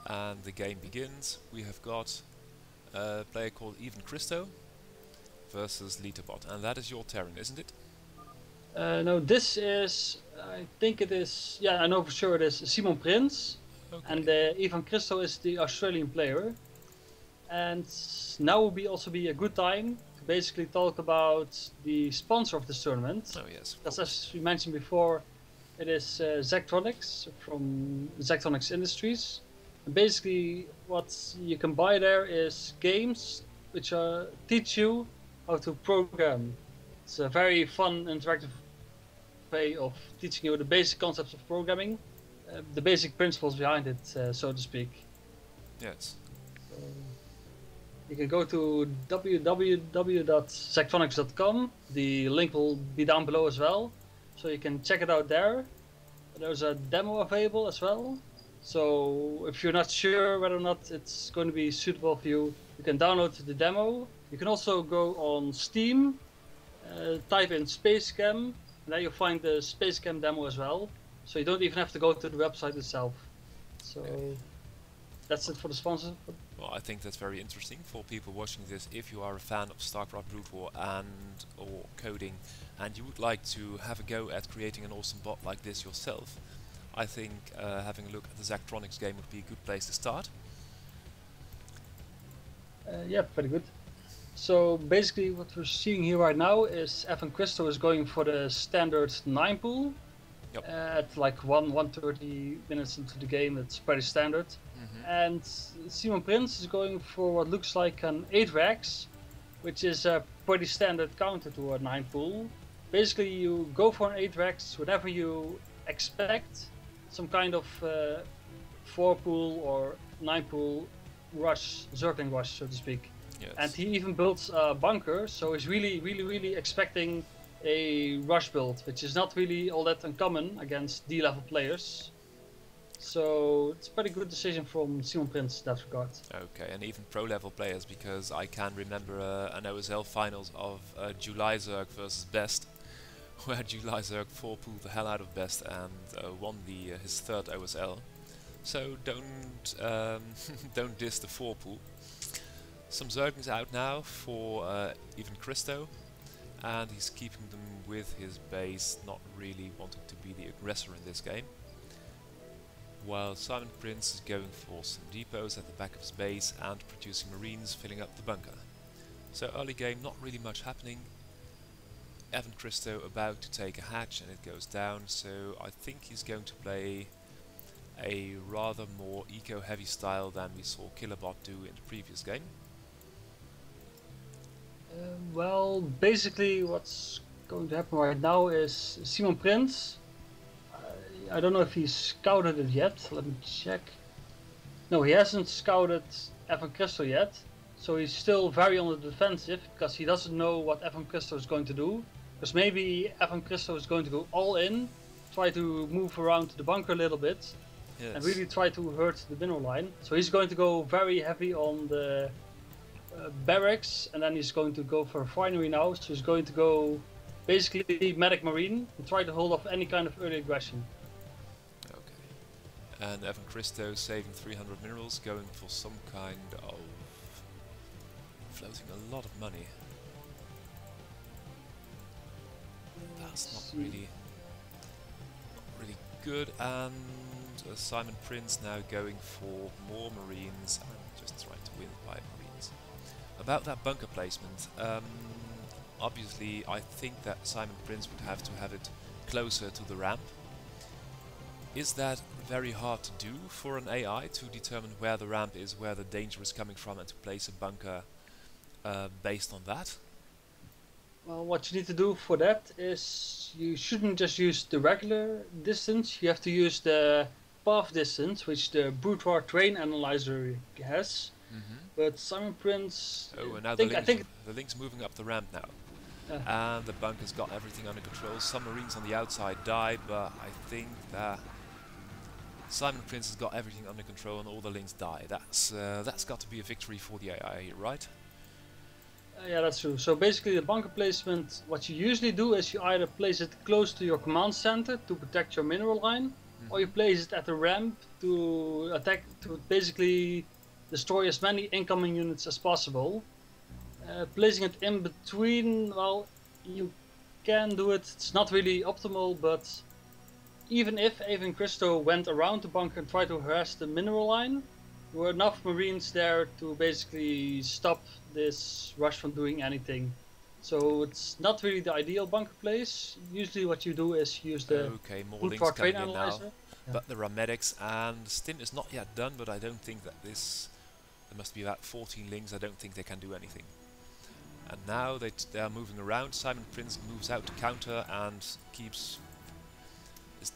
and the game begins. We have got a player called Even Christo versus LetaBot, and that is your Terran, isn't it? No, this is, I think it is, yeah, I know for sure it is Simon Prince, and Okay. Ivan Christo is the Australian player. And now will also be a good time to basically talk about the sponsor of this tournament. Oh yes, of Because course. as we mentioned before, it is Zachtronics from Zachtronics Industries. And basically, what you can buy there is games which teach you how to program. It's a very fun, interactive way of teaching you the basic concepts of programming, the basic principles behind it, so to speak. Yes. So you can go to www.zachtronics.com. The link will be down below as well, so you can check it out there. There's a demo available as well. So if you're not sure whether or not it's going to be suitable for you, you can download the demo. You can also go on Steam, type in SpaceCam, and then you'll find the SpaceCam demo as well. So you don't even have to go to the website itself. So Okay. that's it for the sponsor. Well, I think that's very interesting for people watching this. If you are a fan of StarCraft Brood War and or coding, and you would like to have a go at creating an awesome bot like this yourself, I think having a look at the Zachtronics game would be a good place to start. Yeah, very good. So basically what we're seeing here right now is Evan Christo is going for the standard 9 pool. Yep. At like 130 minutes into the game, it's pretty standard. And Simon Prince is going for what looks like an 8 rax, which is a pretty standard counter to a 9 pool. Basically you go for an 8 rax whenever you expect some kind of 4 pool or 9 pool rush, Zergling rush, so to speak. Yes. And he even builds a bunker, so he's really expecting a rush build, which is not really all that uncommon against D-level players. So it's a pretty good decision from Simon Prince in that regard. Okay, and even pro-level players, because I can remember an OSL finals of July Zerg versus Best, where July Zerg 4-pooled the hell out of Best and won his third OSL. So don't don't diss the 4-pool. Some Zerglings out now for even Christo, and he's keeping them with his base, not really wanting to be the aggressor in this game. While Simon Prince is going for some depots at the back of his base and producing marines, filling up the bunker. So early game, not really much happening. Evan Christo about to take a hatch and it goes down, so I think he's going to play a rather more eco-heavy style than we saw LetaBot do in the previous game. Well, basically what's going to happen right now is Simon Prince, I don't know if he's scouted it yet, let me check. No, he hasn't scouted Evan Christo yet, so he's still very on the defensive because he doesn't know what Evan Christo is going to do. Because maybe Evan Christo is going to go all in, try to move around the bunker a little bit, Yes. and really try to hurt the mineral line. So he's going to go very heavy on the barracks, and then he's going to go for refinery now, so he's going to go basically medic marine and try to hold off any kind of early aggression. Okay. And Evan Christo saving 300 minerals, going for some kind of floating a lot of money. That's not really good, and Simon Prince now going for more marines and just trying to win by marines. About that bunker placement, obviously I think that Simon Prince would have to have it closer to the ramp. Is that very hard to do for an AI to determine where the ramp is, where the danger is coming from, and to place a bunker based on that? Well, what you need to do for that is you shouldn't just use the regular distance, you have to use the path distance, which the Bourgeois Terrain Analyzer has. But Simon Prince, Oh, and now the link's moving up the ramp now. And the bunker's got everything under control. Some marines on the outside die, but I think that Simon Prince has got everything under control and all the links die. That's got to be a victory for the AI, right? Yeah, that's true. So basically the bunker placement, what you usually do is you either place it close to your command center to protect your mineral line, or you place it at the ramp to attack, to basically destroy as many incoming units as possible. Placing it in between, well, you can do it. It's not really optimal, but even if Avon Christo went around the bunker and tried to harass the mineral line, there were enough marines there to basically stop this rush from doing anything. So it's not really the ideal bunker place. Usually what you do is use the more Food links for coming Train in now. Analyzer. But there are medics, and Stim is not yet done, but I don't think that this... There must be about 14 links, I don't think they can do anything. And now they are moving around. Simon Prince moves out to counter and is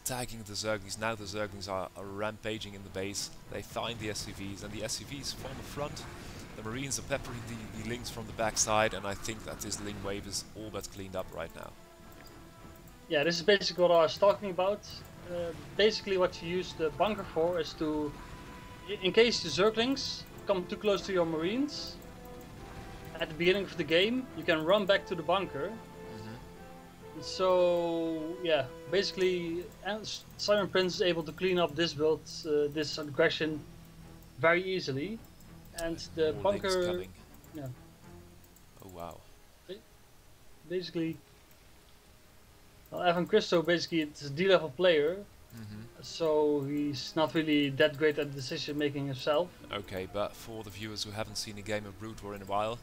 tagging the Zerglings. Now the Zerglings are rampaging in the base. They find the SCVs, and the SCVs form a front. The Marines are peppering the links from the backside, and I think that this link wave is all but cleaned up right now. Yeah, this is basically what I was talking about. Basically what you use the bunker for is to, in case the Zerglings come too close to your Marines, at the beginning of the game, you can run back to the bunker. So yeah, basically Simon Prince is able to clean up this build, this aggression very easily. And the More links bunker, coming. yeah, Oh wow. basically, well, Evan Christo basically is a D-level player, so he's not really that great at decision making himself. Okay, but for the viewers who haven't seen a game of Brood War in a while,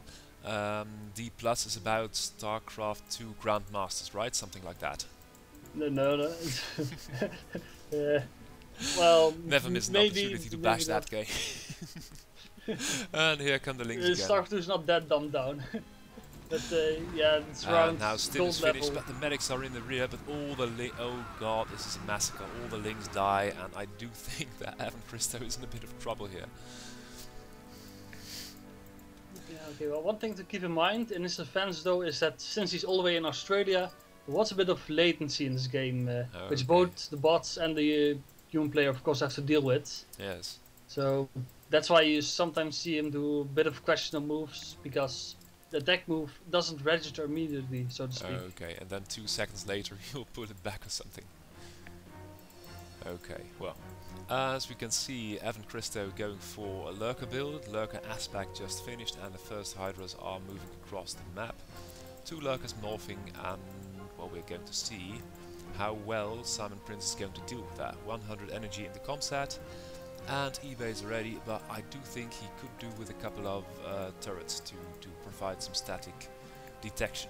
D plus is about StarCraft 2 Grandmasters, right? Something like that. No. Well, Never miss an opportunity to bash that game. And here come the links again. StarCraft 2 is not that dumbed down. But yeah, it's around now Stim gold is finished, level. but the medics are in the rear, but all the oh god, this is a massacre. All the links die, and I do think that Evan Christo is in a bit of trouble here. Yeah, okay, well, one thing to keep in mind in his defense though is that since he's all the way in Australia, there was a bit of latency in this game, which both the bots and the human player of course have to deal with. Yes. So that's why you sometimes see him do a bit of questionable moves, because the attack move doesn't register immediately, so to speak. Okay, and then 2 seconds later he'll put it back or something. Okay, well, as we can see, Evan Christo going for a Lurker build. Lurker aspect just finished, and the first Hydras are moving across the map. 2 Lurkers morphing, and well, we're going to see how well Simon Prince is going to deal with that. 100 energy in the comsat, and eBay is ready, but I do think he could do with a couple of turrets to provide some static detection.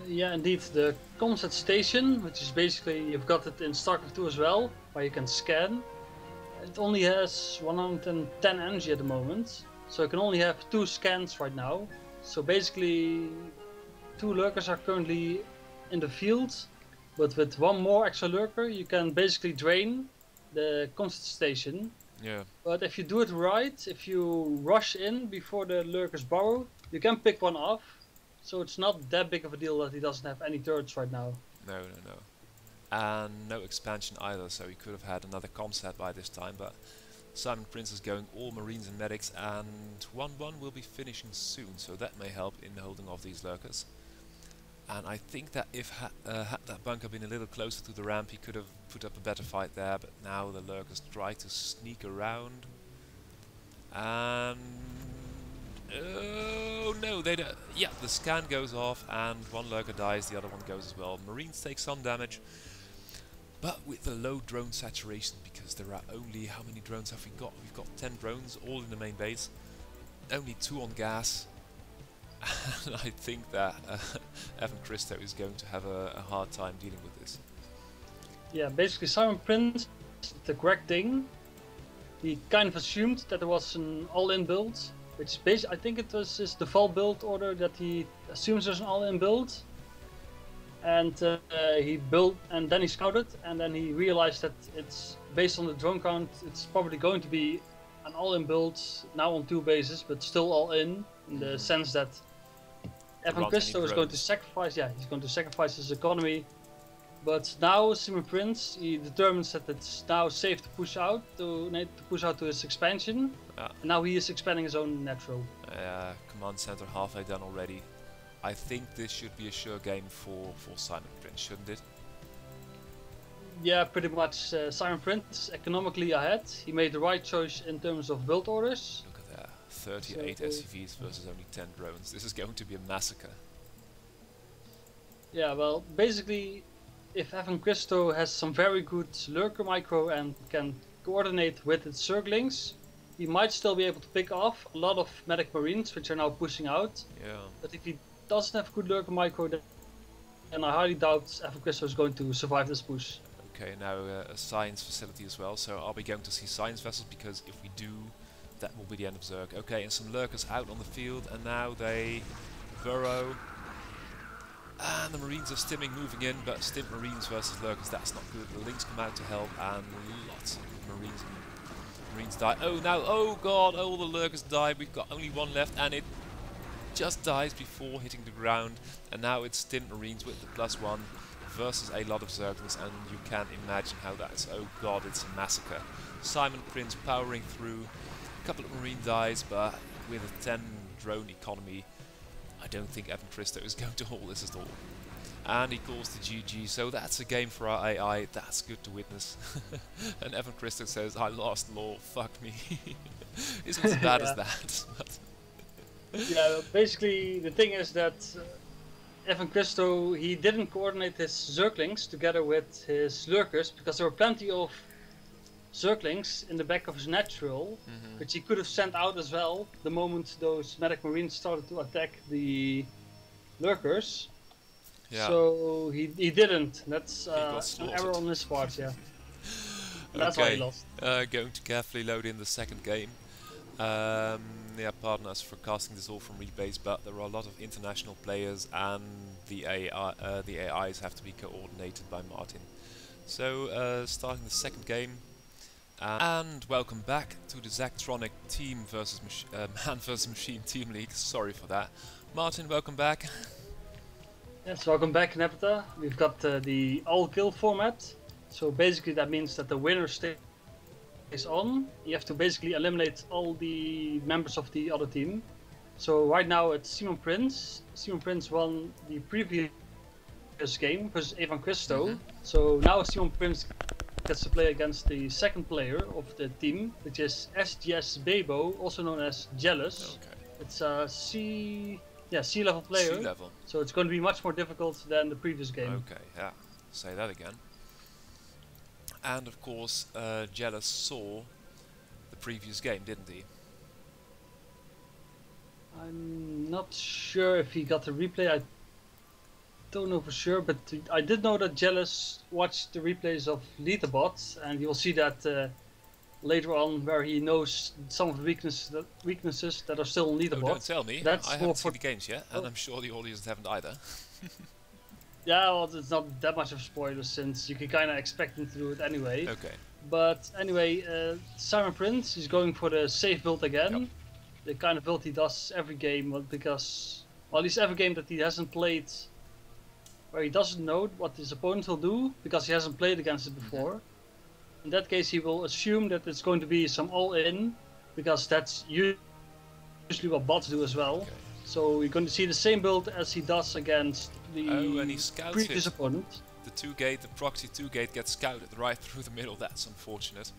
Yeah, indeed, the comsat station, which is basically, you've got it in StarCraft 2 as well, where you can scan. It only has 110 energy at the moment, so you can only have 2 scans right now. So basically, 2 lurkers are currently in the field, but with 1 more extra lurker, you can basically drain the comsat station. Yeah. But if you do it right, if you rush in before the lurkers burrow, you can pick one off. So it's not that big of a deal that he doesn't have any turrets right now. No. And no expansion either, so he could have had another comsat by this time, but Simon Prince is going all Marines and Medics, and 1-1 will be finishing soon, so that may help in holding off these lurkers. And I think that if had that bunker been a little closer to the ramp, he could have put up a better fight there, but now the lurkers try to sneak around. And... oh no, they don't. Yeah, the scan goes off, and 1 lurker dies, the other one goes as well. Marines take some damage, but with the low drone saturation, because there are only... how many drones have we got? We've got 10 drones, all in the main base. Only 2 on gas. And I think that Evan Christo is going to have a hard time dealing with this. Yeah, basically Simon Prince did the correct thing. He kind of assumed that there was an all-in build, which I think it was his default build order that he assumes there's an all-in build. And he built, and then he scouted, and then he realized that it's based on the drone count, it's probably going to be an all-in build, now on 2 bases, but still all-in, in the sense that Evan Christo is going to sacrifice, he's going to sacrifice his economy. But now Simon Prince, he determines that it's now safe to push out to his expansion. And now he is expanding his own natural. Command center halfway done already. I think this should be a sure game for Simon Prince, shouldn't it? Yeah, pretty much. Simon Prince economically ahead. He made the right choice in terms of build orders. Look at that. 38 So SCVs versus only 10 drones. This is going to be a massacre. yeah, well, basically, if Evan Christo has some very good lurker micro and can coordinate with its circlings, he might still be able to pick off a lot of medic marines, which are now pushing out. Yeah. But if he doesn't have good lurker micro, then I highly doubt Evan Christo is going to survive this push. Okay, now a science facility as well, so are we going to see science vessels? Because if we do, that will be the end of Zerg. Okay, and some lurkers out on the field, and now they burrow. And the Marines are stimming, moving in, but stim Marines versus lurkers, that's not good. The Lynx come out to help, and lots of Marines die. Oh, now, oh god, all the lurkers died. We've got only one left, and it just dies before hitting the ground. And now it's stim Marines with the +1 versus a lot of Zerglings, and you can imagine how that is. Oh god, it's a massacre. Simon Prince powering through. A couple of Marine dies, but with a 10 drone economy, I don't think Evan Christo is going to hold this at all. And he calls the GG, so that's a game for our AI, that's good to witness. And Evan Christo says, I lost law, fuck me. Isn't as bad as that. But Yeah, basically the thing is that Evan Christo, he didn't coordinate his Zerglings together with his lurkers, because there were plenty of Zerglings in the back of his natural, which he could have sent out as well the moment those medic marines started to attack the lurkers. yeah. So he didn't. That's got an slaughtered. error on his part, yeah. That's why he lost. Going to carefully load in the second game. Yeah, pardon us for casting this all from replays, but there are a lot of international players, and the AIs have to be coordinated by Martin. So, starting the second game, and welcome back to the Zachtronic team versus man versus machine team league. Sorry for that, Martin. Welcome back. Yes, welcome back, Nepeta. We've got the all-kill format. So basically, that means that the winner stays on. You have to basically eliminate all the members of the other team. So right now it's Simon Prince. Simon Prince won the previous game versus Evan Christo. So now Simon Prince gets to play against the second player of the team, which is SGS Bebo, also known as Jealous. Okay. It's a sea level player. Sea level. So it's going to be much more difficult than the previous game. Okay, yeah. Say that again. And of course, Jealous saw the previous game, didn't he? I'm not sure if he got the replay. I don't know for sure, but I did know that Jealous watched the replays of LetaBot, and you'll see that later on, where he knows some of the weaknesses that are still in LetaBot. Oh, don't tell me. That's I more haven't for seen the games yet, and I'm sure the audience haven't either. Yeah, well, it's not that much of a spoiler, since you can kind of expect him to do it anyway. Okay. But anyway, Simon Prince is going for the safe build again. Yep. The kind of build he does every game, because, well, at least every game that he hasn't played, where he doesn't know what his opponent will do, because he hasn't played against it before. In that case, he will assume that it's going to be some all-in, because that's usually what bots do as well. Okay. So you're going to see the same build as he does against the and he scouts previous it. opponent. The 2-gate, the proxy 2-gate gets scouted right through the middle. That's unfortunate.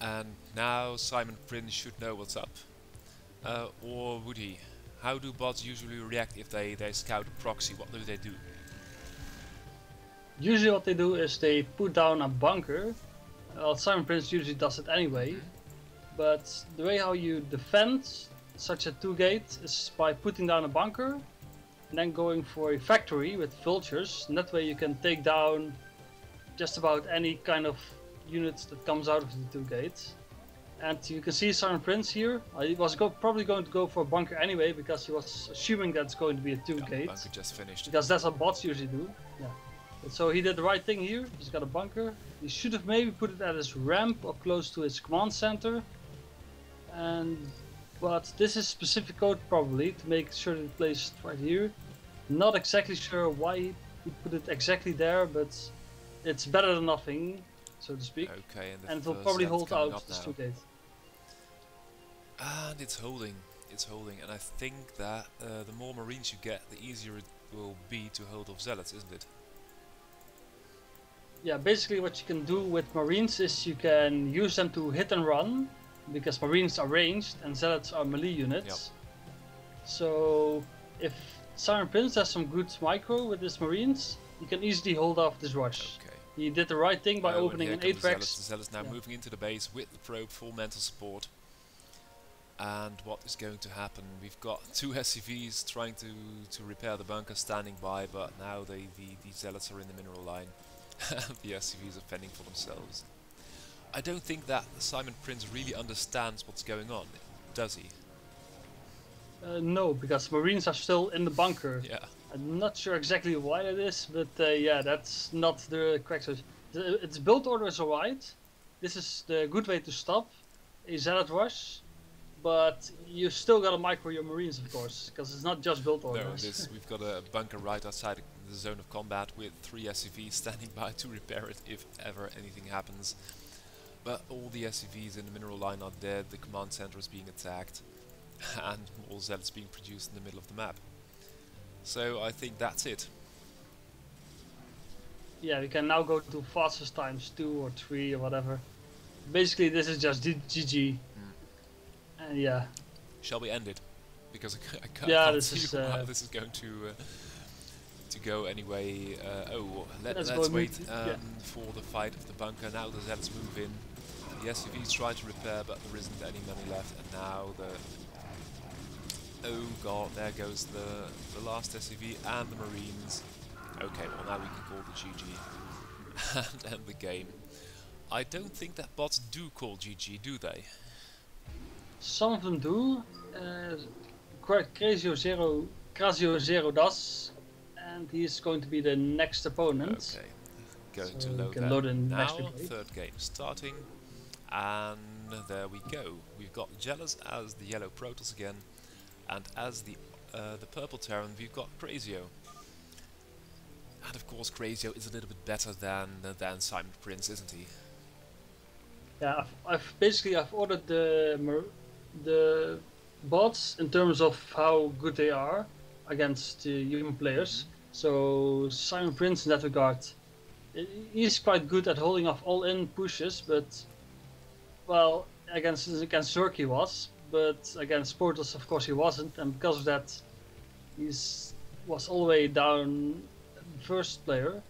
And now Simon Prince should know what's up. Or would he? How do bots usually react if they scout a proxy? What do they do? Usually what they do is they put down a bunker. Well, Simon Prince usually does it anyway. But the way how you defend such a 2-gate is by putting down a bunker and then going for a factory with vultures, and that way you can take down just about any kind of units that comes out of the 2-gate. And you can see Simon Prince here. He was probably going to go for a bunker anyway, because he was assuming that's going to be a 2-gate. Bunker just finished. Because that's what bots usually do. Yeah. And so he did the right thing here. He's got a bunker. He should have maybe put it at his ramp or close to his command center. But this is specific code probably to make sure that it placed right here. Not exactly sure why he put it exactly there, but it's better than nothing, so to speak. Okay, and it will probably hold out this 2-gate. And it's holding, and I think that the more marines you get, the easier it will be to hold off zealots, isn't it? Yeah, basically what you can do with Marines is you can use them to hit and run, because Marines are ranged and Zealots are melee units. Yep. So if Siren Prince has some good micro with his Marines, he can easily hold off this rush. Okay. He did the right thing by opening an 8 Rex. The Zealots now moving into the base with the probe, full mental support. And what is going to happen? We've got 2 SCVs trying to repair the bunker, standing by, but now the Zealots are in the mineral line. The SCVs are fending for themselves. I don't think that Simon Prince really understands what's going on, does he? No, because Marines are still in the bunker. Yeah. I'm not sure exactly why that is, but yeah, that's not the correct solution. Its build order is alright. This is the good way to stop a Zealot rush. But you still gotta micro your Marines, of course, because it's not just build orders. No, we've got a bunker right outside the zone of combat with 3 SCVs standing by to repair it if ever anything happens. But all the SCVs in the mineral line are dead, the command center is being attacked, and more Zealots being produced in the middle of the map. So I think that's it. Yeah, we can now go to fastest times 2 or 3 or whatever. Basically, this is just GG. And yeah. Shall we end it? Because I can't see how this is going to go anyway. Let's wait for the fight of the bunker. Now the Zealots move in. The SCVs try to repair, but there isn't any money left. And now oh god, there goes the last SCV and the Marines. Okay, well now we can call the GG and end the game. I don't think that bots do call GG, do they? Some of them do. Crazio Zero does, and he's going to be the next opponent. Okay, going to load in now. Third game starting, and there we go. We've got Jealous as the yellow Protoss again, and as the purple Terran we've got Crazio. And of course Crazio is a little bit better than Simon Prince, isn't he? Yeah, I've ordered the bots in terms of how good they are against human players. So Simon Prince in that regard, he's quite good at holding off all-in pushes, but well, against Zerk he was, but against Protoss of course he wasn't, and because of that was all the way down first player.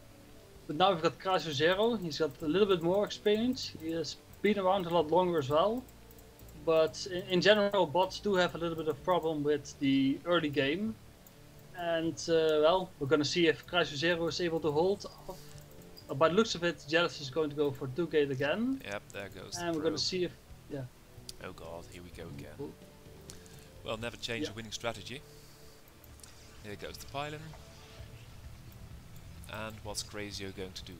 But now we've got Crazio Zero, he's got a little bit more experience, he has been around a lot longer as well. But in general, bots do have a little bit of problem with the early game. And well, we're going to see if Crazio Zero is able to hold off. By the looks of it, Jealous is going to go for 2-gate again. Yep, there goes. And we're going to see if... yeah. Oh god, here we go again. Well, never change a winning strategy. Here goes the pylon. And what's Crazio going to do?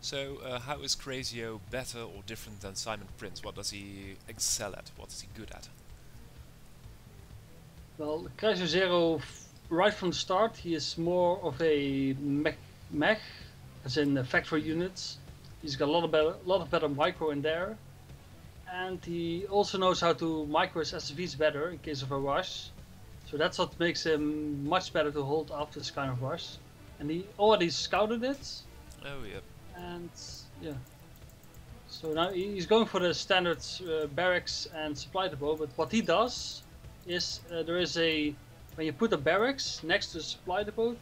So, how is Crazio better or different than Simon Prince? What does he excel at? What is he good at? Well, Crazio Zero, right from the start, he is more of a mech, as in factory units. He's got a lot of better micro in there. And he also knows how to micro his SCVs better in case of a rush. So that's what makes him much better to hold after this kind of rush. And he already scouted it. Oh, yep. And yeah, so now he's going for the standard barracks and supply depot. But what he does is there is when you put a barracks next to the supply depot,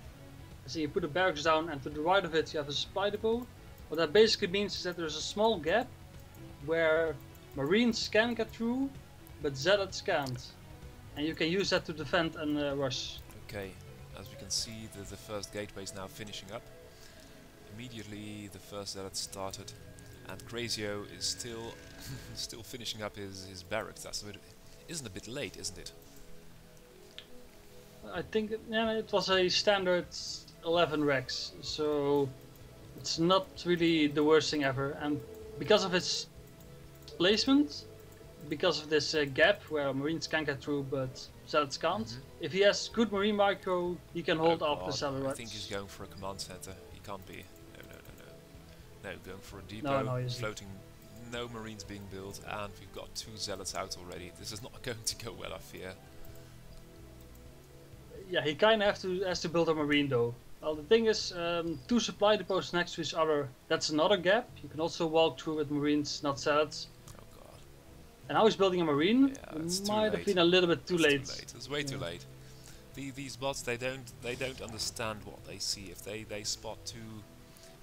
so you put a barracks down, and to the right of it you have a supply depot. What that basically means is that there's a small gap where Marines can get through, but Zealots can't, and you can use that to defend and rush. Okay, as we can see, the first gateway is now finishing up. Immediately the first Zealot started, and Crazio is still finishing up his barracks. That's isn't a bit late, isn't it? I think it was a standard 11 Rex, so it's not really the worst thing ever. And because of its placement, because of this gap where Marines can get through but Zealots can't, if he has good Marine micro, he can hold off the Zealots. I think he's going for a command center. He can't be. No, going for a depot, floating, no Marines being built, and we've got 2 Zealots out already. This is not going to go well, I fear. Yeah, he kind of has to build a Marine though. Well, the thing is, two supply depots next to each other, that's another gap. You can also walk through with marines, not zealots. Oh god. And now he's building a marine. Yeah, It it's too might late. have been a little bit too late. It's way too late. These bots, they don't understand what they see. If they spot two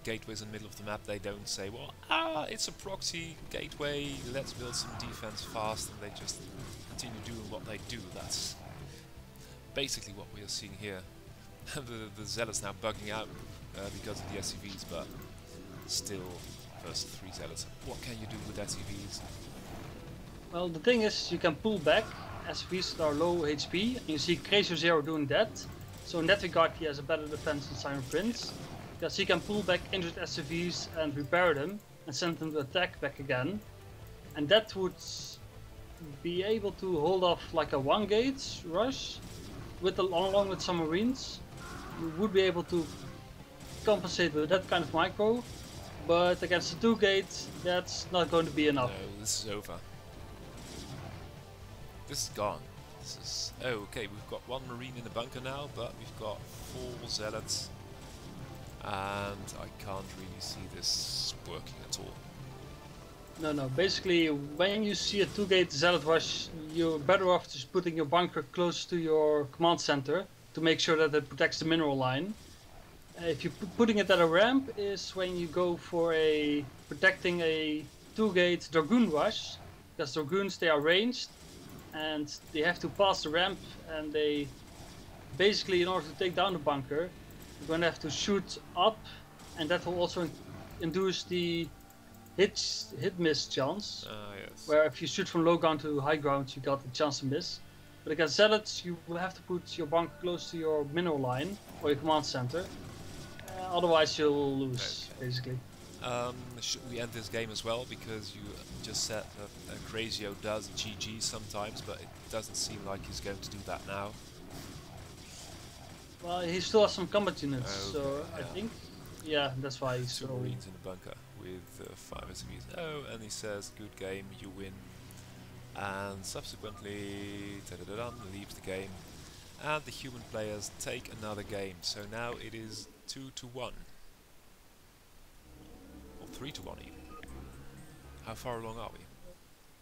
gateways in the middle of the map, they don't say, well, it's a proxy gateway, let's build some defense fast, and they just continue doing what they do. That's basically what we are seeing here. the zealots now bugging out because of the SCVs, but still versus 3 zealots. What can you do with SCVs? Well, the thing is, you can pull back SCVs that are low HP, and you see Crazy Zero doing that. So in that regard, he has a better defense than Simon Prince, because he can pull back injured SCVs and repair them, and send them to attack back again. And that would be able to hold off like a 1 gate rush, along with some marines. You would be able to compensate with that kind of micro, but against the 2 gate, that's not going to be enough. No, this is over. This is gone. This is... Oh, okay, we've got 1 marine in the bunker now, but we've got 4 zealots. And I can't really see this working at all. No, basically when you see a 2-gate zealot rush, you're better off just putting your bunker close to your command center to make sure that it protects the mineral line. If you're putting it at a ramp is when you go for protecting a 2-gate Dragoon rush, because Dragoons, they are ranged and they have to pass the ramp, and they basically, in order to take down the bunker, you're going to have to shoot up, and that will also induce the hit miss chance. Yes. Where if you shoot from low ground to high ground, you got a chance to miss. But against zealots, you will have to put your bunker close to your mineral line or your command center. Otherwise, you'll lose, basically. Should we end this game as well? Because you just said that Crazio does GG sometimes, but it doesn't seem like he's going to do that now. Well, he still has some combat units, so yeah. I think, yeah, that's why he's 2 so... marines in the bunker with 5 SCVs. Oh, and he says, good game, you win. And subsequently, leaves the game. And the human players take another game. So now it is 2-1. Or 3-1 even. How far along are we?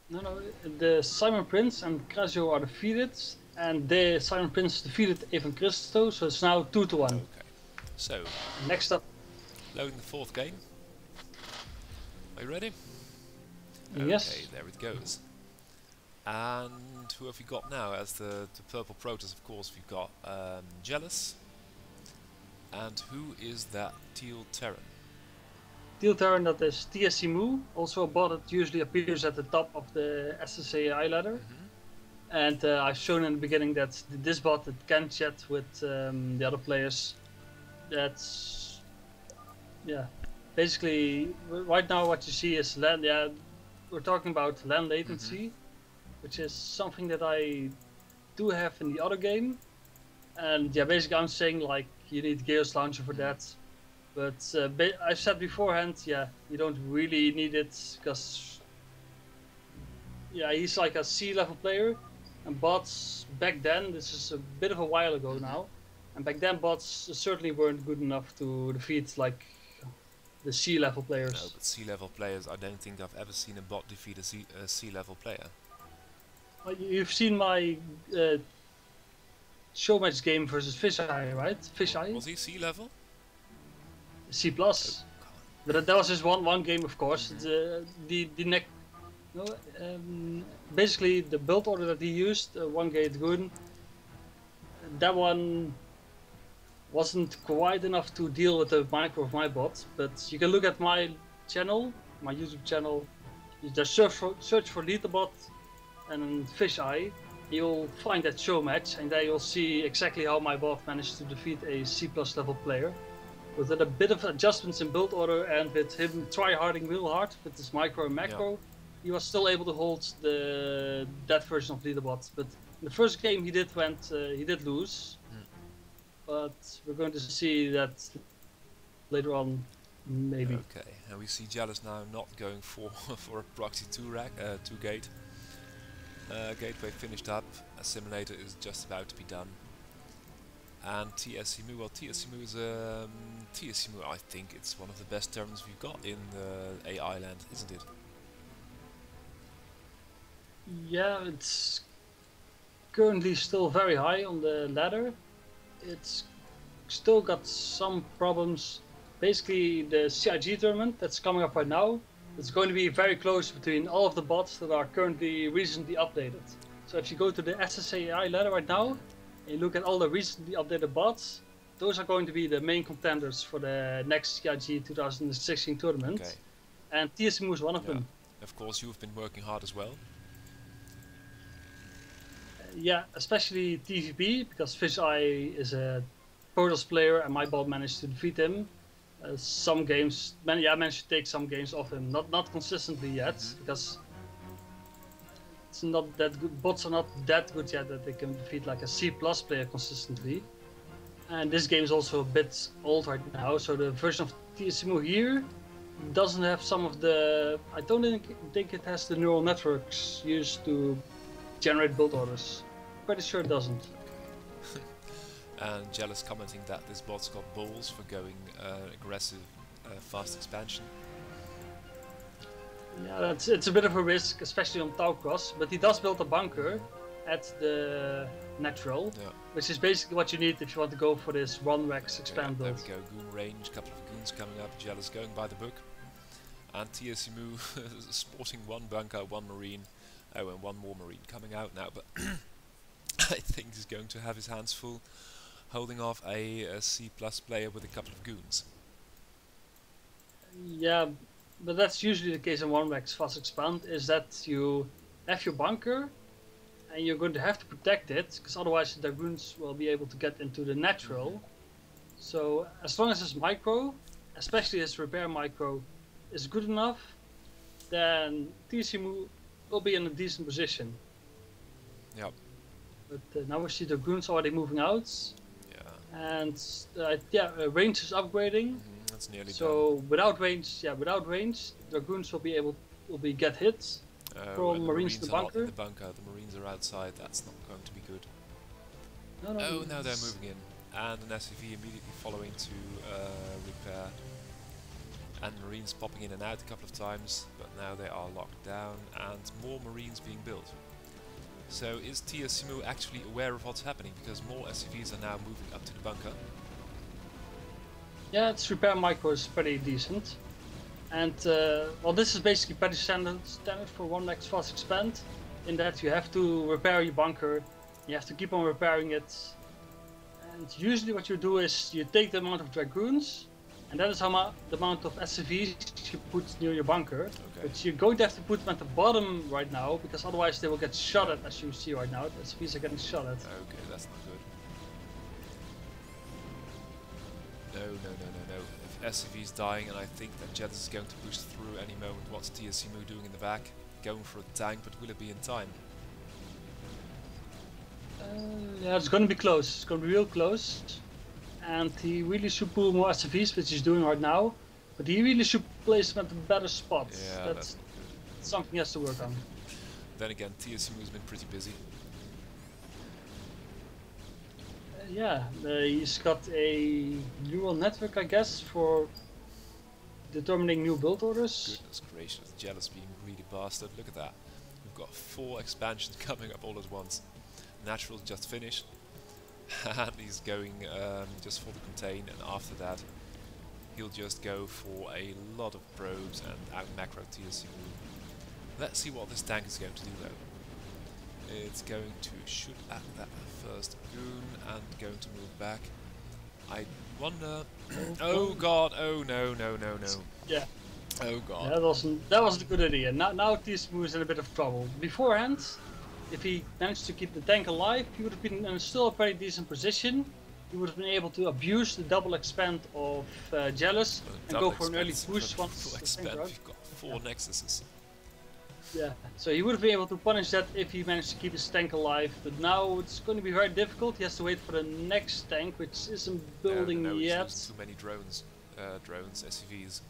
No, the Simon Prince and Crazio are defeated, and the Simon Prince defeated Evan Christo, so it's now 2-1. Okay. So, next up, loading the 4th game. Are you ready? Yes. Okay, there it goes. And who have we got now as the purple Protoss? Of course, we've got Jealous. And who is that Teal Terran? Teal Terran, that is TSC Mu, also a bot that usually appears at the top of the SSAI ladder. And I've shown in the beginning that this bot that can chat with the other players. That's, yeah, basically right now what you see is land. Yeah, we're talking about land latency, which is something that I do have in the other game. And yeah, basically I'm saying like you need Chaos Launcher for that. But I've said beforehand, yeah, you don't really need it, because yeah, he's like a C-level player, and bots back then, this is a bit of a while ago now, and back then bots certainly weren't good enough to defeat like the C-level players. No, but C-level players, I don't think I've ever seen a bot defeat a C-level player. Well, you've seen my showmatch game versus Fisheye, right? Fisheye? Was he C-level? C+. But that was just one game, of course. Basically the build order that he used, 1-gate Goon, that one wasn't quite enough to deal with the micro of my bot. But you can look at my channel, my YouTube channel. You just search for LetaBot and Fisheye. You'll find that show match, and there you'll see exactly how my bot managed to defeat a C+ level player. With a bit of adjustments in build order, and with him try-harding real hard with his micro and macro, he was still able to hold that version of LetaBot. But in the first game he did lose. But we're going to see that later on, maybe. Okay, and we see Jealous now not going for a proxy 2-gate. Gateway finished up, Assimilator is just about to be done. And TSCMU, well, TSCMU is TSCMU. I think it's one of the best tournaments we've got in AI land, isn't it? Yeah, it's currently still very high on the ladder. It's still got some problems. Basically, the CIG tournament that's coming up right now, it's going to be very close between all of the bots that are currently recently updated. So if you go to the SSAI ladder right now, and you look at all the recently updated bots, those are going to be the main contenders for the next CIG 2016 tournament. Okay. And TSMU is one of them. Of course, you've been working hard as well. Yeah, especially TVP, because Fisheye is a Protoss player and my bot managed to defeat him. Some games, managed to take some games off him, not consistently yet, because it's not that good. Bots are not that good yet that they can defeat like a C+ player consistently. And this game is also a bit old right now, so the version of TSMU here doesn't have some of the. I don't think it has the neural networks used to generate build orders. Pretty sure it doesn't. And Jealous commenting that this bot's got balls for going aggressive, fast expansion. Yeah, it's a bit of a risk, especially on Tau Cross, but he does build a bunker at the natural, which is basically what you need if you want to go for this 1-Rex expand build. There we go, goon range, couple of goons coming up, Jealous going by the book. And TSMU sporting one bunker, one marine, oh, and one more marine coming out now, but I think he's going to have his hands full holding off a C+ player with a couple of goons. Yeah, but that's usually the case in 1-Rex fast expand, is that you have your bunker and you're going to have to protect it, because otherwise the goons will be able to get into the natural. So as long as his micro, especially his repair micro, is good enough, then TSMU will be in a decent position. Yep. But now we see the goons already moving out. Yeah. And range is upgrading. That's nearly so done. Without range, the goons will be get hit from Marines to the bunker. In the bunker. The Marines are outside. That's not going to be good. No, now they're moving in, and an SCV immediately following to repair. And Marines popping in and out a couple of times, but now they are locked down, and more Marines being built. So is TSMU actually aware of what's happening, because more SCVs are now moving up to the bunker? Yeah, its repair micro is pretty decent. And well, this is basically pretty standard for 1-Rex fast expand, in that you have to repair your bunker, you have to keep on repairing it. And usually what you do is you take the amount of Dragoons, and that is the amount of SCVs you put near your bunker. Okay. But you're going to have to put them at the bottom right now, because otherwise they will get shot at, as you see right now. The SCVs are getting shot at. Okay, that's not good. No. If SCV's dying, and I think that Jealous is going to push through any moment. What's TSMU doing in the back? Going for a tank, but will it be in time? Yeah, it's going to be close. It's going to be real close. And he really should pull more SCVs, which he's doing right now. But he really should place them at a better spot. Yeah, that's something he has to work on. Then again, TSMU has been pretty busy. He's got a neural network, I guess, for determining new build orders. Goodness gracious, Jealous being greedy bastard. Look at that. We've got 4 expansions coming up all at once. Natural's just finished. And he's going just for the contain, and after that he'll just go for a lot of probes and out macro TSCU. Let's see what this tank is going to do though. It's going to shoot at that first goon and going to move back. I wonder. Oh god! Oh no! Yeah. Oh god. That wasn't a good idea. Now TSMU is in a bit of trouble. Beforehand, if he managed to keep the tank alive, he would have been in still a very decent position. He would have been able to abuse the double expand of Jealous and go for an early push once the tank out. We've got 4 Nexuses. Yeah, so he would have been able to punish that if he managed to keep his tank alive, but now it's going to be very difficult. He has to wait for the next tank, which isn't building yet. There's too many drones, SCVs.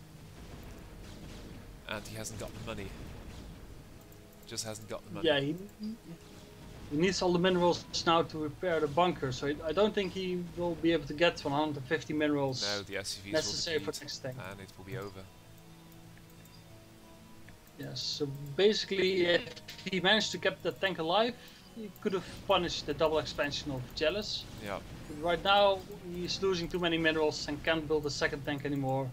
And he hasn't got the money. Just hasn't got the money. Yeah, he he needs all the minerals now to repair the bunker, so I don't think he will be able to get 150 minerals No, the SCVs necessary will for deplete, next tank. and it will be over. Yes, so basically if he managed to keep the tank alive, he could have punished the double expansion of Jealous. Yeah. But right now he's losing too many minerals and can't build a second tank anymore.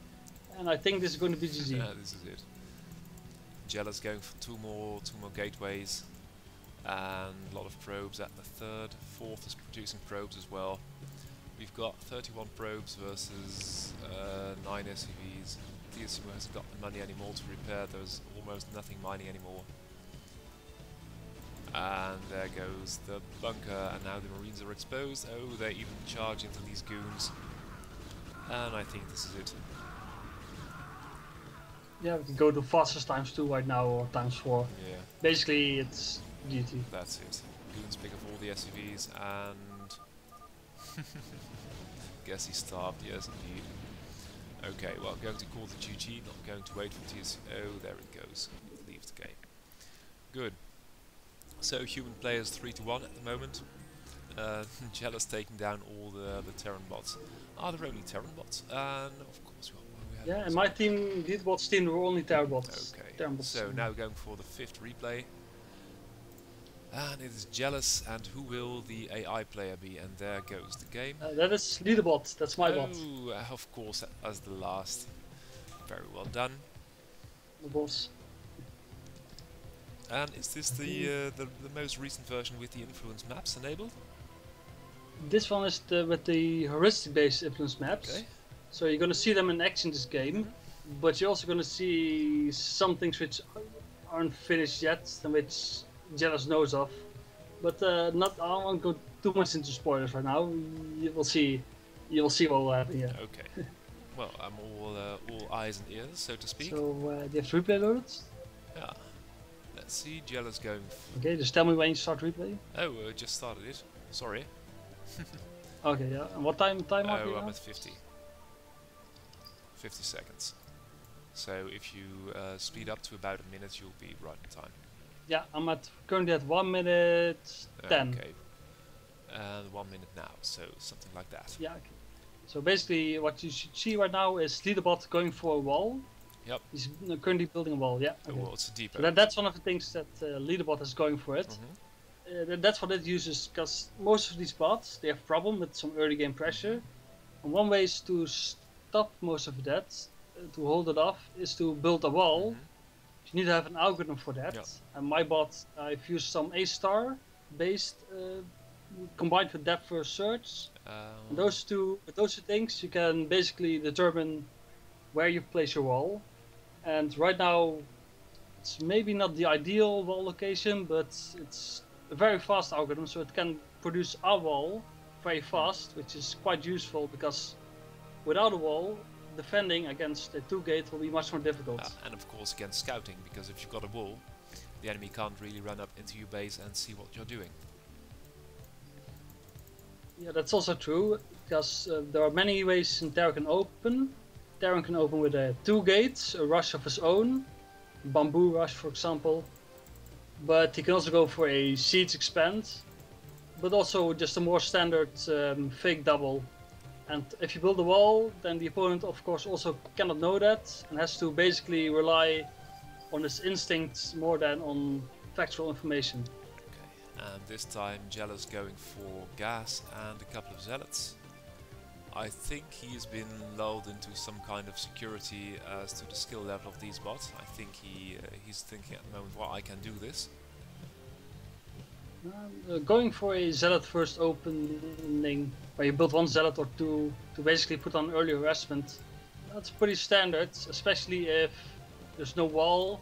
And I think this is going to be GG. Yeah, this is it. Jealous going for two more gateways, and a lot of probes at the third. Fourth is producing probes as well. We've got 31 probes versus 9 SCVs. TSU hasn't got the money anymore to repair. There's almost nothing mining anymore. And there goes the bunker, and now the Marines are exposed. Oh, they even charge into these goons. And I think this is it. Yeah, we can go to fastest ×2 right now, or ×4. Yeah. Basically, it's GG. That's it. Goons pick up all the SCVs, and guess he starved. Yes, indeed. Okay, well, going to call the GG, not going to wait for TSU. Oh, there it goes. Leave the game. Good. So human players 3-1 at the moment. Jealous taking down all the Terran bots. Are there only Terran bots? And of course, well, we have. Yeah, and my team, LetaBot's team, were only Terran bots. Okay. Terran bots. So now going for the 5th replay. And it is Jealous, and who will the AI player be? And there goes the game. That is LetaBot, that's my bot. Oh, of course, as the last. Very well done. The boss. And is this the most recent version with the influence maps enabled? This one is with the heuristic-based influence maps. Okay. So you're going to see them in action this game, but you're also going to see some things which aren't finished yet and which Jealous knows of. But I won't go too much into spoilers right now. You will see what will happen here. Okay. Well, I'm all eyes and ears, so to speak. So do you have replay loaded? Yeah. Let's see, Jealous going. Okay, just tell me when you start replay. Oh, just started it. Sorry. Okay, yeah. And what time mark are you Oh, I'm now? at 50. 50 seconds. So if you speed up to about a minute, you'll be right in time. Yeah, I'm currently at 1 minute 10. Okay. And 1 minute now, so something like that. Yeah. Okay. So basically, what you should see right now is LetaBot going for a wall. Yep. He's currently building a wall. Yeah. Okay. Well, it's a depot. So that's one of the things that LetaBot is going for it. That's what it uses, because most of these bots, they have problem with some early game pressure. And one way is to stop most of that, to hold it off, is to build a wall. You need to have an algorithm for that. Yep. And my bot, I've used some A-star based combined with depth first search. And those two things, you can basically determine where you place your wall. And right now, it's maybe not the ideal wall location, but it's a very fast algorithm, so it can produce a wall very fast, which is quite useful, because without a wall, defending against a 2-gate will be much more difficult. And of course against scouting, because if you've got a wall, the enemy can't really run up into your base and see what you're doing. Yeah, that's also true, because there are many ways Terran can open. Terran can open with a 2-gate, a rush of his own, bamboo rush for example. But he can also go for a siege expand, but also just a more standard fake double. And if you build a wall, then the opponent of course also cannot know that and has to basically rely on his instincts more than on factual information. Okay, and this time Jealous going for gas and a couple of zealots. I think he's been lulled into some kind of security as to the skill level of these bots. I think he's thinking at the moment, well, I can do this. Going for a zealot first opening, where you build one zealot or two to basically put on early harassment, that's pretty standard, especially if there's no wall.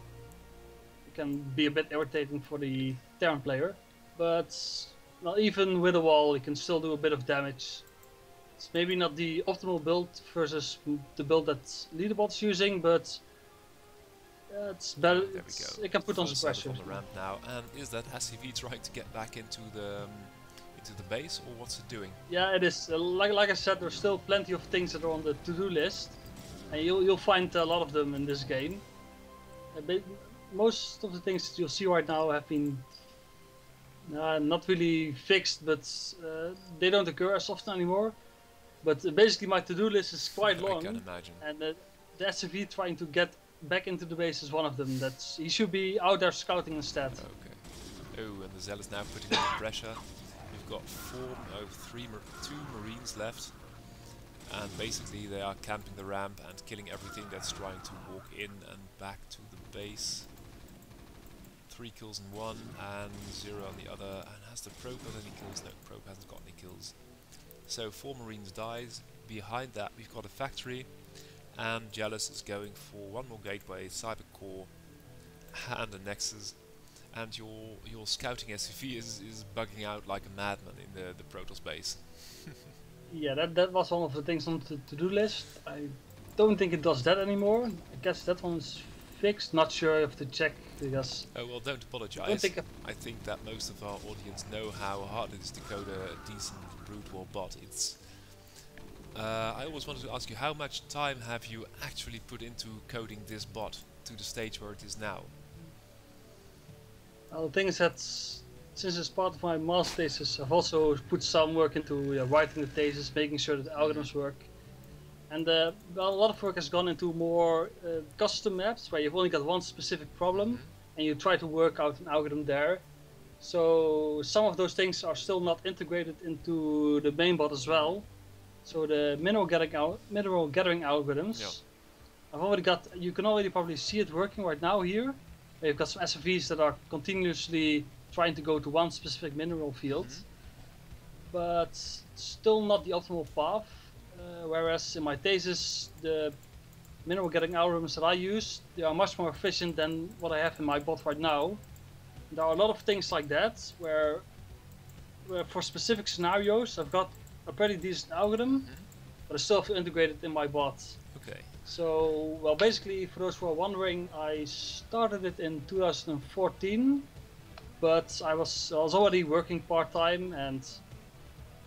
It can be a bit irritating for the Terran player, but well, even with a wall you can still do a bit of damage. It's maybe not the optimal build versus the build that LetaBot's using, but it's better. There we go. It can put on some First pressure. on the ramp now, and is that SCV trying to get back into the base, or what's it doing? Yeah, it is. Like I said, there's still plenty of things that are on the to-do list, and you'll find a lot of them in this game. Most of the things that you'll see right now have been Not really fixed, but they don't occur as often anymore. But basically my to-do list is quite long. I can imagine. And the SCV trying to get back into the base is one of them. He should be out there scouting instead. Okay. Oh, and the Zell is now putting on pressure. We've got two Marines left. And basically they are camping the ramp and killing everything that's trying to walk in and back to the base. 3 kills in one and 0 on the other. And has the probe got any kills? No, probe hasn't got any kills. So 4 Marines dies. Behind that we've got a factory. And Jealous is going for one more gateway, cyber core, and a nexus. And your scouting SCV is bugging out like a madman in the Protoss base. Yeah, that was one of the things on the to-do list. I don't think it does that anymore. I guess that one is fixed. Not sure if to check because. Oh well, don't apologize. I think that most of our audience know how hard it is to code a decent brute war bot. It's. I always wanted to ask you, how much time have you actually put into coding this bot to the stage where it is now? Well, the thing is that since it's part of my master thesis, I've also put some work into writing the thesis, making sure that the algorithms work. And well, a lot of work has gone into more custom maps where you've only got one specific problem and you try to work out an algorithm there. So some of those things are still not integrated into the main bot as well. So the mineral gathering algorithms, yeah. You can already probably see it working right now here. You've got some SFVs that are continuously trying to go to one specific mineral field, but still not the optimal path. Whereas in my thesis, the mineral gathering algorithms that I use, they are much more efficient than what I have in my bot right now. There are a lot of things like that where for specific scenarios I've got a pretty decent algorithm, but I still have to integrate it in my bot. Okay. So, well, basically, for those who are wondering, I started it in 2014, but I was already working part-time and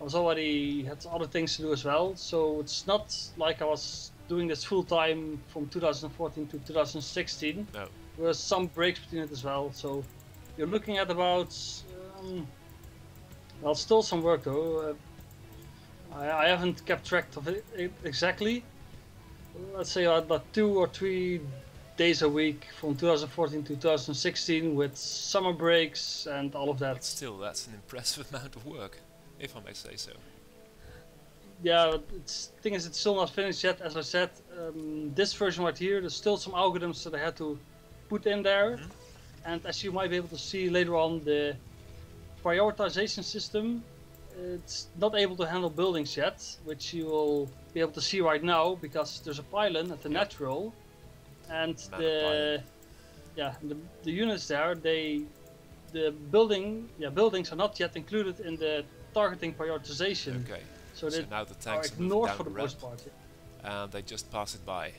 I was already had other things to do as well. So it's not like I was doing this full-time from 2014 to 2016. No. There were some breaks between it as well. So you're looking at about, well, still some work though. I haven't kept track of it exactly. Let's say about 2 or 3 days a week from 2014 to 2016 with summer breaks and all of that. But still, that's an impressive amount of work, if I may say so. Yeah, the thing is, it's still not finished yet. As I said, this version right here, there's still some algorithms that I had to put in there. And as you might be able to see later on, the prioritization system, it's not able to handle buildings yet, which you will be able to see right now because there's a pylon at the natural, and the units there, the buildings are not yet included in the targeting prioritization. Okay. So now the tanks are ignored down for the most part. And they just pass it by.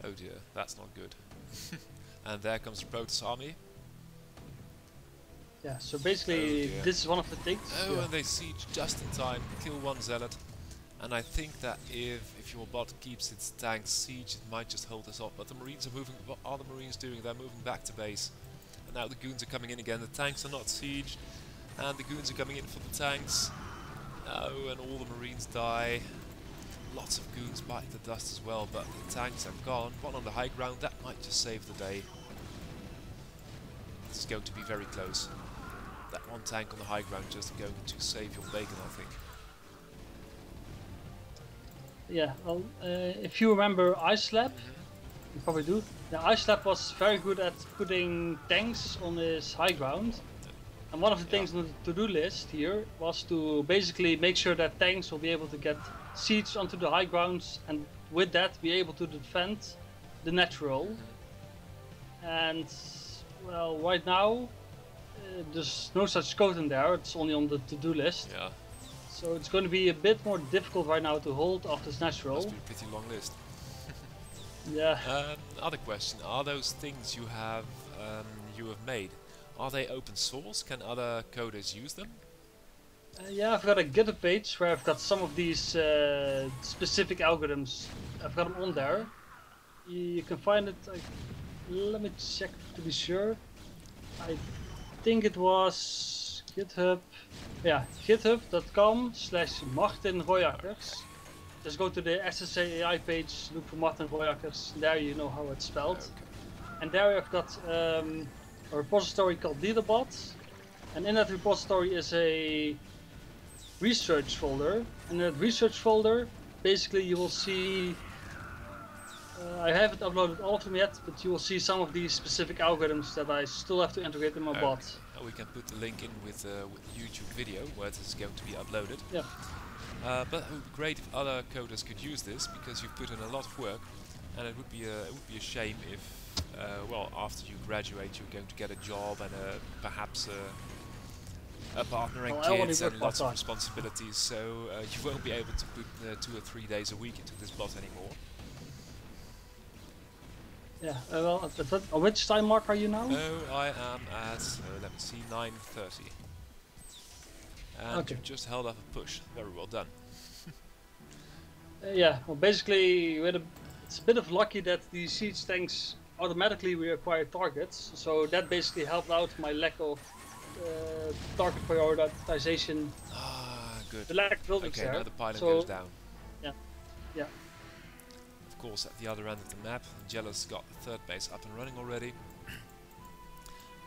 Oh dear, that's not good. And there comes the Protoss army. Yeah, so basically this is one of the things. Oh, and they siege just in time, kill one zealot. And I think that if your bot keeps its tanks siege, it might just hold us off. But the Marines are moving. What are the Marines doing? They're moving back to base. And now the goons are coming in again. The tanks are not sieged. And the goons are coming in for the tanks. Oh, and all the Marines die. Lots of goons bite the dust as well, but the tanks are gone. One on the high ground, that might just save the day. This is going to be very close. That one tank on the high ground just going to save your bacon, I think. Yeah, well, if you remember Ice Lab, you probably do. The Ice Lab was very good at putting tanks on his high ground. And one of the things on the to-do list here was to basically make sure that tanks will be able to get siege onto the high grounds and with that be able to defend the natural. And well, right now there's no such code in there, it's only on the to-do list. Yeah. So it's going to be a bit more difficult right now to hold off this natural. Must be a pretty long list. Yeah. Other question, are those things you have made, are they open source? Can other coders use them? Yeah, I've got a GitHub page where I've got some of these specific algorithms. I've got them on there. You can find it, I let me check to be sure. I think it was GitHub. Yeah, github.com/Martin Royakkers. Just go to the SSA AI page, look for Martin Royakkers. There you know how it's spelled. Okay. And there I've got a repository called LetaBot. And in that repository is a research folder. And in that research folder, basically you will see, I haven't uploaded all of them yet, but you will see some of these specific algorithms that I still have to integrate in my bot. We can put the link in with the YouTube video where this is going to be uploaded. Yeah. But it would be great if other coders could use this, because you've put in a lot of work, and it would be a shame if, well, after you graduate, you're going to get a job and perhaps a partner and kids and lots of responsibilities, so you won't be able to put 2 or 3 days a week into this bot anymore. Yeah. Well, at which time mark are you now? I am at, let me see, 9:30. And okay. You just held up a push. Very well done. Yeah, well basically it's a bit of lucky that the siege tanks automatically reacquire targets, so that basically helped out my lack of target prioritization. Ah, good. The lack of buildings okay, there. Now the pylon so, goes down. Yeah, yeah. Of course, at the other end of the map, Jealous got the third base up and running already.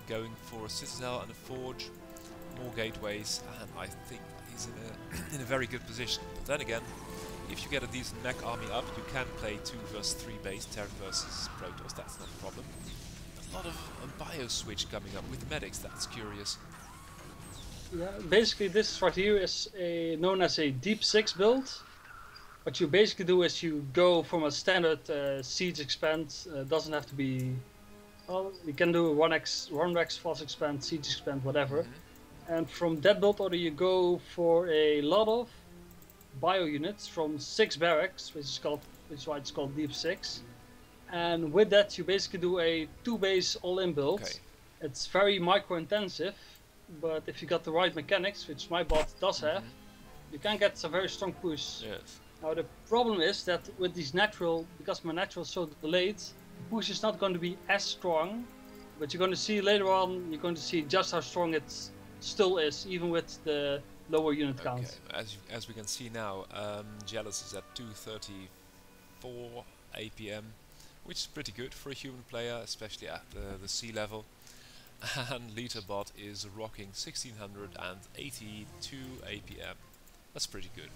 Going for a citadel and a forge. More gateways, and I think he's in a very good position. But then again, if you get a decent mech army up, you can play 2 versus 3 base, Terran versus Protoss, that's not a problem. A lot of bio switch coming up with medics, that's curious. Yeah, basically this right here is known as a deep 6 build. What you basically do is you go from a standard siege expand, doesn't have to be, well, you can do a 1x fast expand, siege expand, whatever. And from that build order you go for a lot of bio units from 6 barracks, which is why it's called Deep 6. And with that you basically do a 2 base all-in build. Okay. It's very micro intensive, but if you got the right mechanics, which my bot does have, you can get a very strong push. Yes. Now the problem is that with these because my natural is so delayed, the push is not going to be as strong, but you're going to see later on, you're going to see just how strong it's still is, even with the lower unit count. As we can see now, Jealous is at 234 APM, which is pretty good for a human player, especially at the sea level. And LetaBot is rocking 1682 APM. That's pretty good.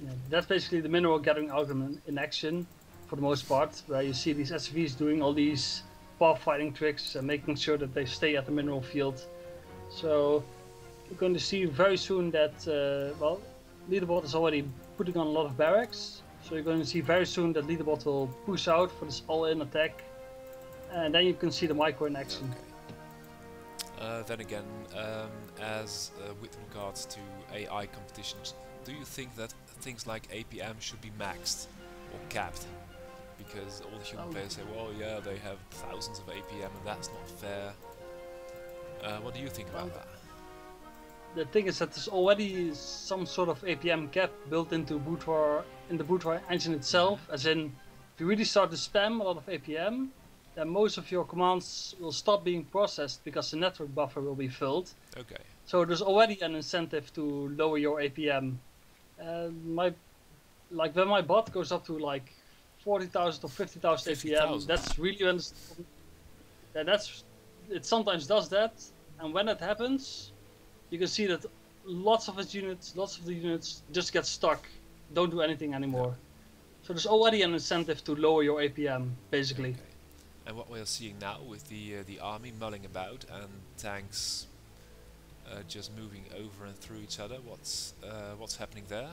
Yeah, that's basically the mineral gathering algorithm in action, for the most part, where you see these SCVs doing all these pathfinding tricks and making sure that they stay at the mineral field. So we're going to see very soon that, well, LetaBot is already putting on a lot of barracks. So you're going to see very soon that LetaBot will push out for this all-in attack. And then you can see the micro in action. Okay. Then again, with regards to AI competitions, do you think that things like APM should be maxed or capped? Because all the human players say, well, yeah, they have thousands of APM and that's not fair. What do you think about that? The thing is that there's already some sort of APM cap built into the bootwar engine itself, as in, if you really start to spam a lot of APM, then most of your commands will stop being processed because the network buffer will be filled. Okay. So there's already an incentive to lower your APM. Like when my bot goes up to like 40,000 or 50,000 APM, that's really when it sometimes does that, and when it happens, you can see that lots of the units just get stuck, don't do anything anymore. Yeah. So there's already an incentive to lower your APM, basically. Okay. And what we're seeing now with the army mulling about and tanks just moving over and through each other, what's happening there?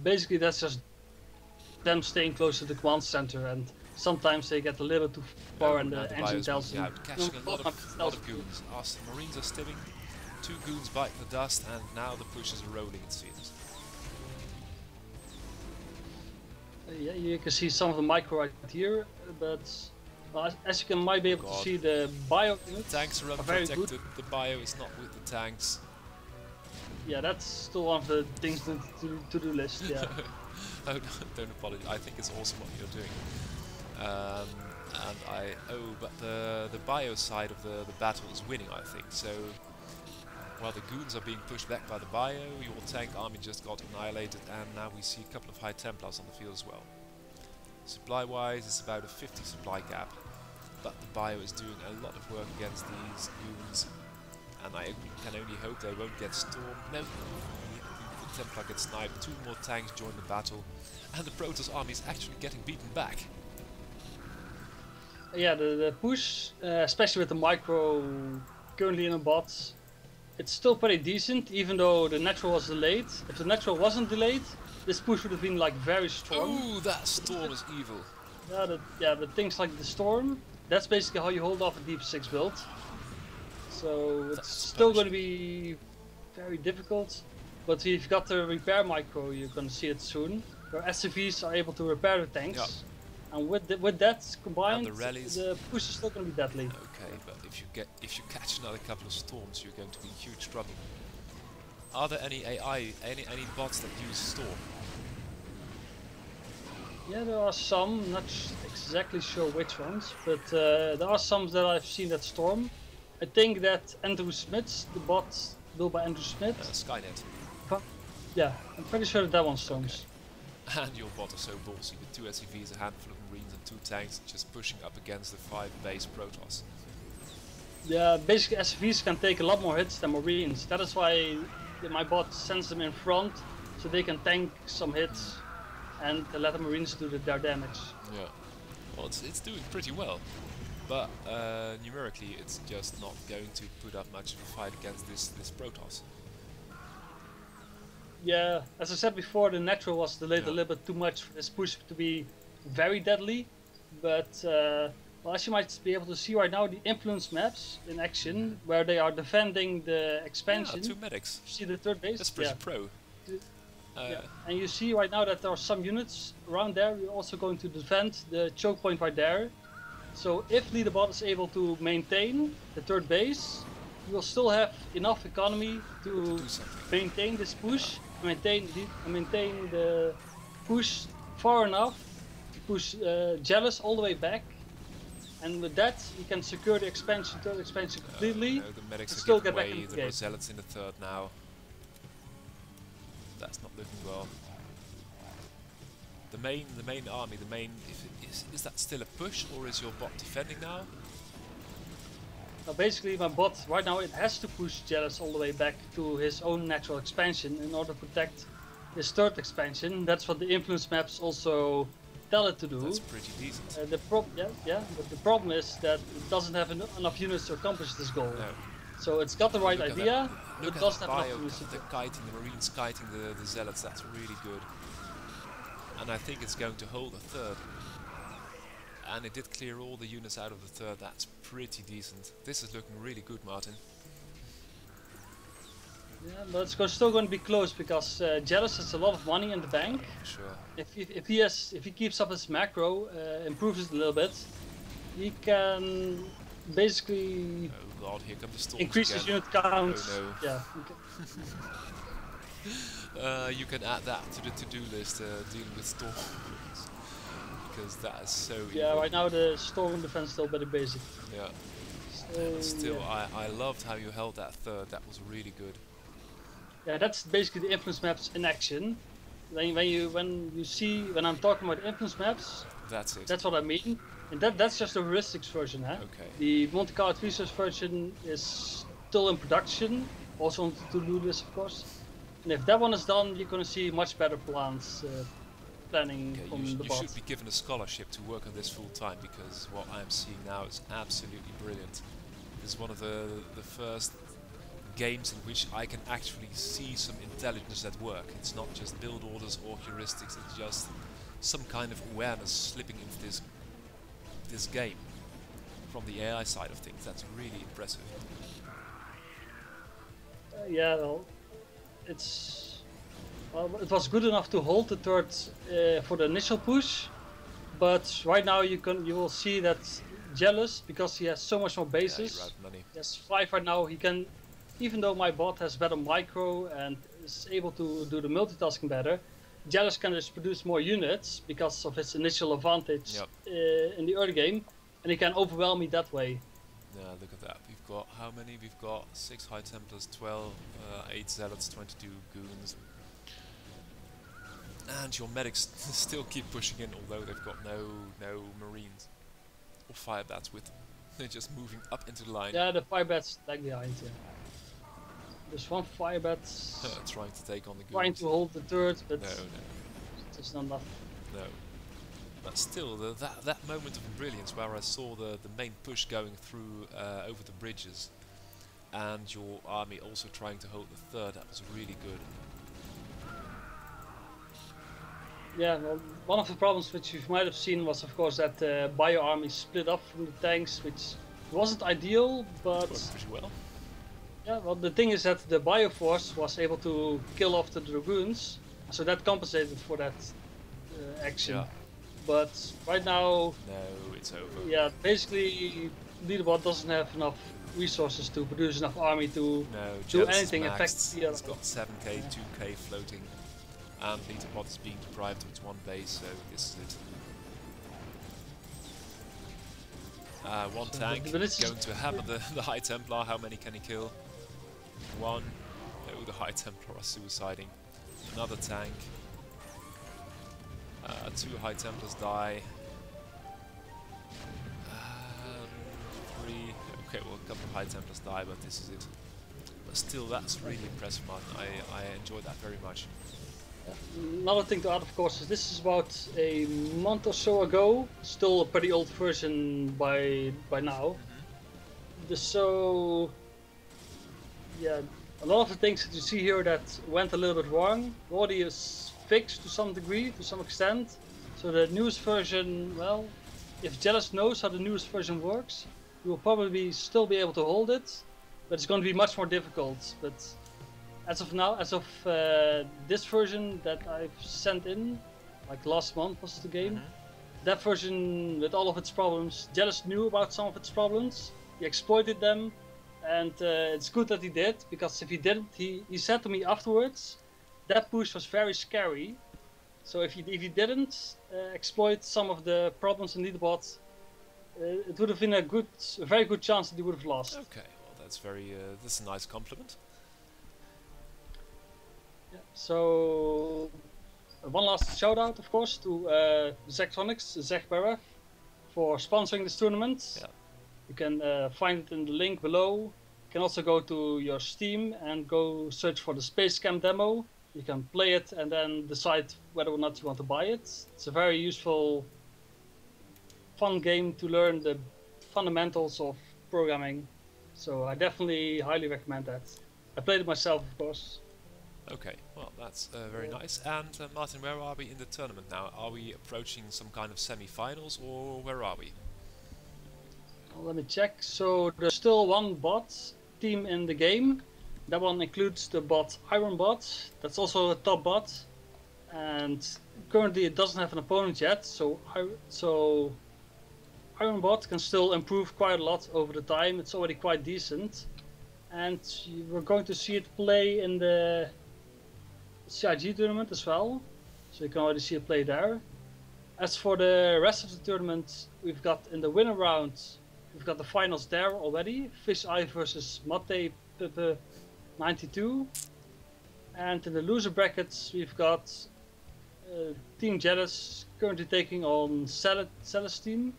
Basically, that's just them staying close to the command center, and sometimes they get a little too far and the engine tells them. Catching a lot of goons. The Marines are stibbing. 2 goons bite the dust, and now the pushes are rolling, it seems. Yeah, you can see some of the micro right here, but as you might be able to see, the bio units tanks are very good. The bio is not with the tanks. Yeah, that's still one of the things to-do list. Yeah. Oh, don't apologize. I think it's awesome what you're doing. But the bio side of the battle is winning, I think. So while the goons are being pushed back by the bio, your tank army just got annihilated, and now we see a couple of high Templars on the field as well. Supply-wise, it's about a 50 supply gap, but the bio is doing a lot of work against these goons, and I can only hope they won't get stormed. No, the Templar gets sniped, 2 more tanks join the battle, and the Protoss army is actually getting beaten back. Yeah, the push, especially with the micro currently in a bot, it's still pretty decent, even though the natural was delayed. If the natural wasn't delayed, this push would have been like very strong. Oh, that storm is evil. Yeah, but things like the storm, that's basically how you hold off a deep 6 build. So it's still going to be very difficult. But if you've got the repair micro, you're going to see it soon. Your SCVs are able to repair the tanks. Yep. And with that combined, and the rallies, the push is still going to be deadly. Okay, but if you catch another couple of storms, you're going to be in huge trouble. Are there any AI, any bots that use storm? Yeah, there are some. Not exactly sure which ones, but there are some that I've seen that storm. I think that Andrew Smith's, the bot built by Andrew Smith. Skynet. Yeah, I'm pretty sure that one storms. Okay. And your bot is so ballsy with 2 SCVs, a handful of Marines and 2 tanks just pushing up against the 5 base Protoss. Yeah, basically SCVs can take a lot more hits than Marines. That is why my bot sends them in front, so they can tank some hits and let the Marines do their damage. Yeah, well it's doing pretty well, but numerically it's just not going to put up much of a fight against this Protoss. Yeah, as I said before, the natural was delayed a little bit too much for this push to be very deadly, but well, as you might be able to see right now, the influence maps in action, where they are defending the expansion. Yeah, 2 medics. You see the 3rd base? That's pretty pro. Yeah. And you see right now that there are some units around there. We're also going to defend the choke point right there. So if LetaBot is able to maintain the 3rd base, we will still have enough economy to maintain this push, maintain the push far enough to push Jealous all the way back, and with that you can secure the expansion, 3rd expansion completely. No, the medics are still getting get away, back the Rosellas in the 3rd now. That's not looking well. The main army, is that still a push, or is your bot defending now? Basically my bot right now, it has to push Jealous all the way back to his own natural expansion in order to protect his 3rd expansion. That's what the influence maps also tell it to do. That's pretty decent. But the problem is that it doesn't have enough units to accomplish this goal. No. So it's got the right idea, but Look it doesn't at have the enough units. the kiting, the Marines kiting the Zealots, that's really good. And I think it's going to hold a 3rd. And it did clear all the units out of the 3rd, that's pretty decent. This is looking really good, Martin. Yeah, but it's still going to be close because Jealous has a lot of money in the bank. Sure. If he keeps up his macro, improves it a little bit, he can basically oh god, here come the storms increase again. his unit count. Oh no. Yeah. Okay. You can add that to the to-do list, dealing with storms. Because that is so Yeah, evil. right now the storm defense is still very basic. Yeah. So, Still, yeah. I loved how you held that 3rd, that was really good. Yeah, that's basically the influence maps in action. When I'm talking about influence maps, That's it. that's what I mean. And that's just the heuristics version, huh? Okay. The Monte Carlo research version is still in production, also on the to-do list, of course. And if that one is done, you're gonna see much better planning Okay, from you the bot. should be given a scholarship to work on this full time, because what I'm seeing now is absolutely brilliant. This is one of the first games in which I can actually see some intelligence at work. It's not just build orders or heuristics, it's just some kind of awareness slipping into this game from the AI side of things. That's really impressive. Yeah, well, it was good enough to hold the 3rd for the initial push, but right now you will see that Jealous, because he has so much more bases. Yeah, He has 5 right now. He can, even though my bot has better micro and is able to do the multitasking better, Jealous can just produce more units because of its initial advantage Yep. in the early game, and he can overwhelm me that way. Yeah, look at that. We've got how many? We've got 6 High Templars, 12, 8 Zealots, 22 Goons. And your medics still keep pushing in, although they've got no Marines or Fire Bats with them. They're just moving up into the line. Yeah, the fire bats lag behind. Yeah. There's one fire bat trying to take on the Goons. trying to hold the turret, but No. it's not enough. No. But still, that moment of brilliance where I saw the main push going through over the bridges and your army also trying to hold the third, that was really good. Yeah, well, one of the problems which you might have seen was, of course, that the bio army split up from the tanks, which wasn't ideal, but Worked pretty well. yeah, well, the thing is that the bio force was able to kill off the dragoons, so that compensated for that action. Yeah. But right now, No, it's over. yeah, basically, LetaBot doesn't have enough resources to produce enough army to No, do Jealous is anything. In fact, maxed. yeah, It's got 7k, 2k floating, and LetaBot is being deprived of its one base, so this is it. One So, tank but it's- going to hammer the High Templar. How many can he kill? One. No, the High Templar are suiciding. Another tank. 2 High Templars die. 3. Okay, well, a couple of High Templars die, but this is it. But still, that's really impressive, Martin. I enjoyed that very much. Another thing to add, of course, is this is about a month or so ago. Still a pretty old version by now. So, yeah, a lot of the things that you see here that went a little bit wrong already is fixed to some degree, to some extent. So the newest version, well, if Jealous knows how the newest version works, you will probably still be able to hold it, but it's going to be much more difficult. But as of now, as of this version that I've sent in, like last month was the game, that version with all of its problems, Jealous knew about some of its problems, he exploited them, and it's good that he did, because if he didn't, he said to me afterwards, that push was very scary. So if he didn't exploit some of the problems in LetaBot, it would have been a very good chance that he would have lost. Okay, well that's a nice compliment. Yeah. So one last shout out, of course, to Zachtronics, Zach Barra, for sponsoring this tournament. Yeah. You can find it in the link below. You can also go to your Steam and go search for the Space Camp demo. You can play it and then decide whether or not you want to buy it. It's a very useful, fun game to learn the fundamentals of programming. So I definitely highly recommend that. I played it myself, of course. Okay, well that's very nice. And Martin, where are we in the tournament now? Are we approaching some kind of semi-finals, or where are we? Well, let me check. So there's still one bot team in the game. That one includes the bot IronBot. That's also a top bot. And currently it doesn't have an opponent yet. So IronBot can still improve quite a lot over the time. It's already quite decent. And we're going to see it play in the CIG tournament as well. So you can already see it play there. As for the rest of the tournament, we've got in the winner round, we've got the finals there already. Fish Eye versus Mate Pepe 92. And in the loser brackets, we've got Team Jealous currently taking on Celestine.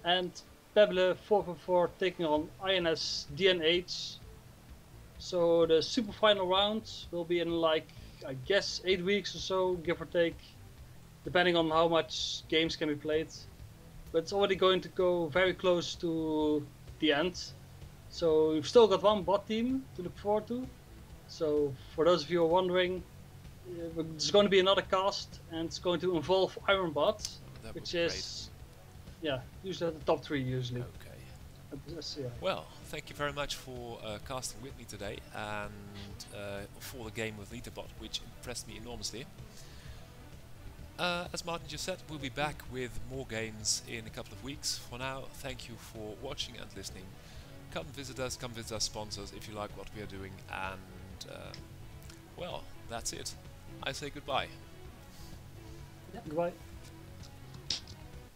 And Pebble 444 taking on INS DNH. So the super final round will be in like, I guess, 8 weeks or so, give or take, depending on how much games can be played. But it's already going to go very close to the end. So we've still got one bot team to look forward to. So for those of you who are wondering, there's going to be another cast, and it's going to involve IronBot, which is, yeah, usually at the top 3 usually. Okay. Yeah. Well, thank you very much for casting with me today, and for the game with LetaBot, which impressed me enormously. As Martin just said, we'll be back with more games in a couple of weeks. For now, thank you for watching and listening. Come visit us sponsors if you like what we are doing, and well, that's it. I say goodbye. Goodbye.